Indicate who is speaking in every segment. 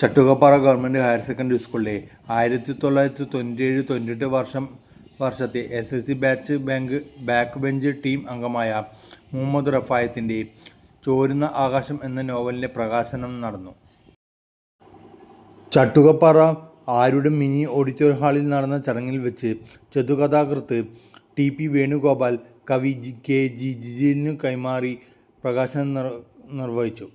Speaker 1: Chattukappara government higher secondary സ്കൂളിലെ 1997-98 വർഷത്തെ SSC back bench team അംഗമായ മുഹമ്മദ് റഫായത്തിൻ്റെ ചോരുന്ന ആകാശം എന്ന നോവലിൻ്റെ പ്രകാശനം നടന്നു. ചട്ടുകപ്പാറ ആരുടെ മിനി ഓഡിറ്റോറിയം ഹാളിൽ നടന്ന ചടങ്ങിൽ വെച്ച് ചെറുകഥാകൃത്ത് TP വേണുഗോപാൽ കവി KG ജിജിലിനു കൈമാറി പ്രകാശനം നിർവഹിച്ചു.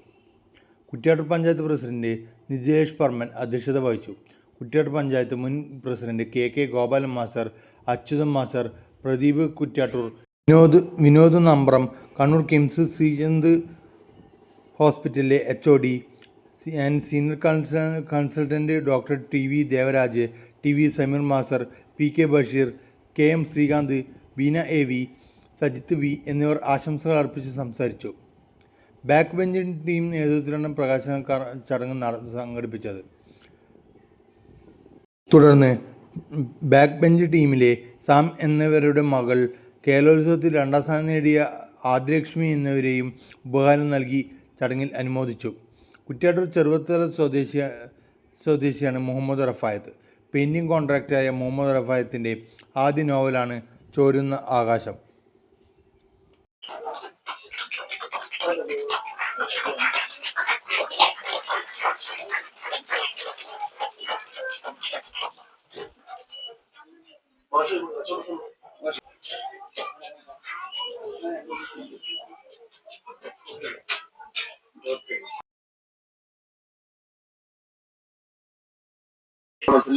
Speaker 1: കുറ്റ്യാട്ടൂർ പഞ്ചായത്ത് പ്രസിഡന്റ് നിജേഷ് പർമൻ അധ്യക്ഷത വഹിച്ചു. കുറ്റ്യാട്ടൂർ പഞ്ചായത്ത് മുൻ president KK Gopalan master, Achuthan master, Pradeep Kuttiattoor, Vinod Nambram, Kannur KIMS Sreechand ഹോസ്പിറ്റലിലെ HOD and senior consultant doctor TV Devaraj, TV Sameer master, PK Basheer, KM Sreekanth, Beena AV, Sajith V എന്നിവർ ആശംസകൾ അർപ്പിച്ച് സംസാരിച്ചു. ബാക്ക് ബെഞ്ച് ടീം നേതൃത്വത്തിലാണ് പ്രകാശന ചടങ്ങ് സംഘടിപ്പിച്ചത്. തുടർന്ന് ബാക്ക് ബെഞ്ച് ടീമിലെ സാം എന്നിവരുടെ മകൾ കേരളോത്സവത്തിൽ 2ാം സ്ഥാനം നേടിയ ആദിലക്ഷ്മി എന്നിവരെയും ഉപഹാരം നൽകി ചടങ്ങിൽ അനുമോദിച്ചു. കുറ്റ്യാട്ടൂർ ചെറുവത്തല സ്വദേശിയാണ് മുഹമ്മദ് റഫായത്ത്. പെയിൻറ്റിംഗ് കോൺട്രാക്ടറായ മുഹമ്മദ് റഫായത്തിൻ്റെ ആദ്യ നോവലാണ് ചോരുന്ന ആകാശം.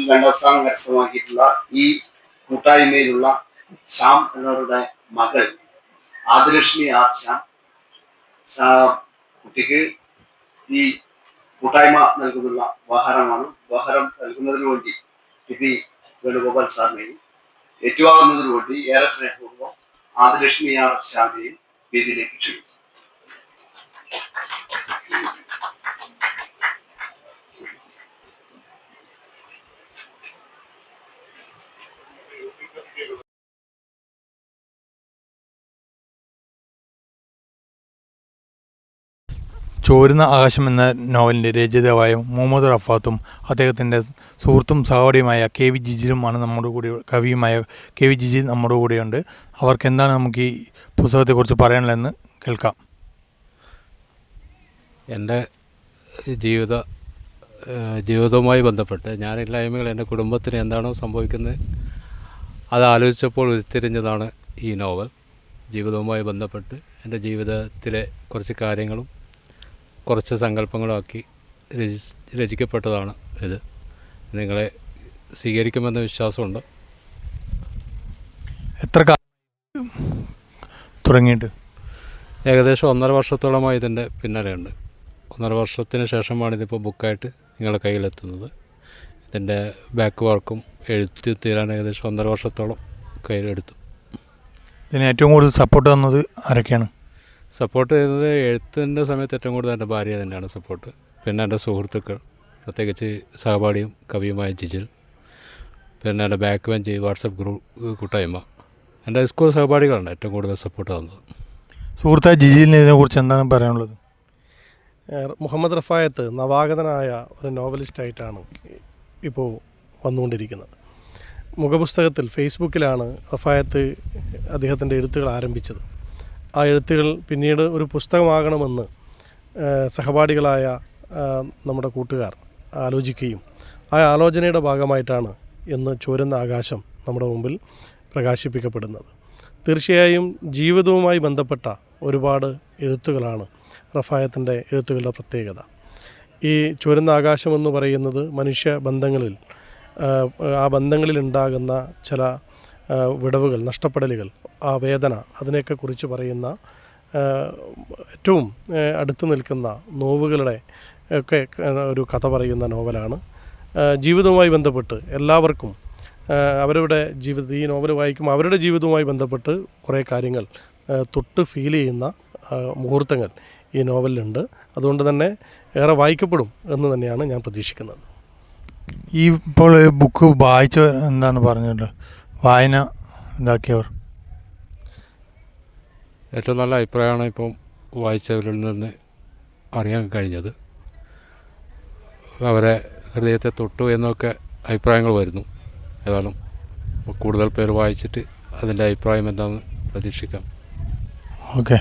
Speaker 2: രണ്ടാം സ്ഥാനം കരസ്ഥമാക്കിയിട്ടുള്ള ഈ കൂട്ടായ്മയിലുള്ള ശ്യാം എന്നവരുടെ മകൾ ആദിലക്ഷ്മി ശ്യാം കുട്ടിക്ക് ഈ കൂട്ടായ്മ നൽകുന്നുള്ള ഉപഹാരമാണ്. ഉപഹാരം നൽകുന്നതിന് വേണ്ടി TP വേണുഗോപാൽ സാറിനെയും ഏറ്റുവാങ്ങുന്നതിന് വേണ്ടി ഏറെ സ്നേഹപൂർവ്വം ആദിലക്ഷ്മി ശ്യാമിനെയും വേദിയിലേക്ക് ക്ഷണിച്ചു.
Speaker 1: ചോരുന്ന ആകാശം എന്ന നോവലിൻ്റെ രചയിതാവായ മുഹമ്മദ് റഫാത്തും അദ്ദേഹത്തിൻ്റെ സുഹൃത്തും സഹോദരിയുമായ KV ജിജിലുമാണ് നമ്മുടെ കൂടെ, കവിയുമായ KV ജിജിൽ നമ്മുടെ കൂടെയുണ്ട്. അവർക്ക് എന്താണ് നമുക്ക് ഈ പുസ്തകത്തെക്കുറിച്ച് പറയാനുള്ളതെന്ന് കേൾക്കാം.
Speaker 3: എൻ്റെ ജീവിതവുമായി ബന്ധപ്പെട്ട് ഞാനില്ലായ്മകൾ എൻ്റെ കുടുംബത്തിന് എന്താണോ സംഭവിക്കുന്നത് അത് ആലോചിച്ചപ്പോൾ ഉരുത്തിരിഞ്ഞതാണ് ഈ നോവൽ. ജീവിതവുമായി ബന്ധപ്പെട്ട് എൻ്റെ ജീവിതത്തിലെ കുറച്ച് കാര്യങ്ങളും കുറച്ച് സങ്കല്പങ്ങളുമാക്കി രചിക്കപ്പെട്ടതാണ് ഇത്. നിങ്ങളെ സ്വീകരിക്കുമെന്ന വിശ്വാസമുണ്ട്.
Speaker 1: എത്ര കാലം തുടങ്ങിയിട്ട്?
Speaker 3: ഏകദേശം 1.5 വർഷത്തോളമായി ഇതിൻ്റെ പിന്നാലെയുണ്ട്. 1.5 വർഷത്തിന് ശേഷമാണ് ഇതിപ്പോൾ ബുക്കായിട്ട് നിങ്ങളുടെ കയ്യിലെത്തുന്നത്. ഇതിൻ്റെ ബാക്ക് വർക്കും എഴുത്തി തീരാൻ ഏകദേശം 1.5 വർഷത്തോളം കയ്യിലെടുത്തു.
Speaker 1: ഇതിന് ഏറ്റവും കൂടുതൽ സപ്പോർട്ട് തന്നത് ആരൊക്കെയാണ്?
Speaker 3: സപ്പോർട്ട് ചെയ്യുന്നത് എഴുത്തിൻ്റെ സമയത്ത് ഏറ്റവും കൂടുതൽ എൻ്റെ ഭാര്യ തന്നെയാണ് സപ്പോർട്ട്. പിന്നെ എൻ്റെ സുഹൃത്തുക്കൾ, പ്രത്യേകിച്ച് സഹപാഠിയും കവിയുമായ ജിജിൽ, പിന്നെ എൻ്റെ ബാക്ക് ബെഞ്ച് വാട്സപ്പ് ഗ്രൂപ്പ് കൂട്ടായ്മ, എൻ്റെ സ്കൂൾ സഹപാഠികളാണ് ഏറ്റവും കൂടുതൽ സപ്പോർട്ട് തന്നത്.
Speaker 1: സുഹൃത്തായ ജിജിലിനെ ഇതിനെക്കുറിച്ച് എന്താണ് പറയാനുള്ളത്?
Speaker 4: മുഹമ്മദ് റഫായത്ത് നവാഗതനായ ഒരു നോവലിസ്റ്റായിട്ടാണ് ഇപ്പോൾ വന്നുകൊണ്ടിരിക്കുന്നത്. മുഖപുസ്തകത്തിൽ ഫേസ്ബുക്കിലാണ് റഫായത്ത് അദ്ദേഹത്തിൻ്റെ എഴുത്തുകൾ ആരംഭിച്ചത്. ആ എഴുത്തുകൾ പിന്നീട് ഒരു പുസ്തകമാകണമെന്ന് സഹപാഠികളായ നമ്മുടെ കൂട്ടുകാർ ആലോചിക്കുകയും ആ ആലോചനയുടെ ഭാഗമായിട്ടാണ് ഇന്ന് ചോരുന്ന ആകാശം നമ്മുടെ മുമ്പിൽ പ്രകാശിപ്പിക്കപ്പെടുന്നത്. തീർച്ചയായും ജീവിതവുമായി ബന്ധപ്പെട്ട ഒരുപാട് എഴുത്തുകളാണ് റഫായത്തിൻ്റെ എഴുത്തുകളുടെ പ്രത്യേകത. ഈ ചോരുന്ന ആകാശമെന്ന് പറയുന്നത് മനുഷ്യ ബന്ധങ്ങളിൽ ആ ബന്ധങ്ങളിലുണ്ടാകുന്ന ചില വിടവുകൾ, നഷ്ടപ്പെടലുകൾ, ആ വേദന, അതിനെയൊക്കെ കുറിച്ച് പറയുന്ന ഏറ്റവും അടുത്ത് നിൽക്കുന്ന നോവുകളുടെ ഒക്കെ ഒരു കഥ പറയുന്ന നോവലാണ്. ജീവിതവുമായി ബന്ധപ്പെട്ട് എല്ലാവർക്കും അവരുടെ ഈ നോവൽ വായിക്കുമ്പോൾ അവരുടെ ജീവിതവുമായി ബന്ധപ്പെട്ട് കുറേ കാര്യങ്ങൾ തൊട്ട് ഫീൽ ചെയ്യുന്ന മുഹൂർത്തങ്ങൾ ഈ നോവലിലുണ്ട്. അതുകൊണ്ട് തന്നെ ഏറെ വായിക്കപ്പെടും എന്ന് തന്നെയാണ് ഞാൻ പ്രതീക്ഷിക്കുന്നത്.
Speaker 1: ഈ ഇപ്പോൾ ബുക്ക് വായിച്ച എന്താണ് പറഞ്ഞത്, വായന ഇതാക്കിയവർ?
Speaker 3: ഏറ്റവും നല്ല അഭിപ്രായമാണ് ഇപ്പം വായിച്ചവരിൽ നിന്ന് അറിയാൻ കഴിഞ്ഞത്. അവരെ ഹൃദയത്തെ തൊട്ടു എന്നൊക്കെ അഭിപ്രായങ്ങൾ വരുന്നു. ഏതായാലും കൂടുതൽ പേര് വായിച്ചിട്ട് അതിൻ്റെ അഭിപ്രായം എന്താണെന്ന് പ്രതീക്ഷിക്കാം.
Speaker 4: ഓക്കെ.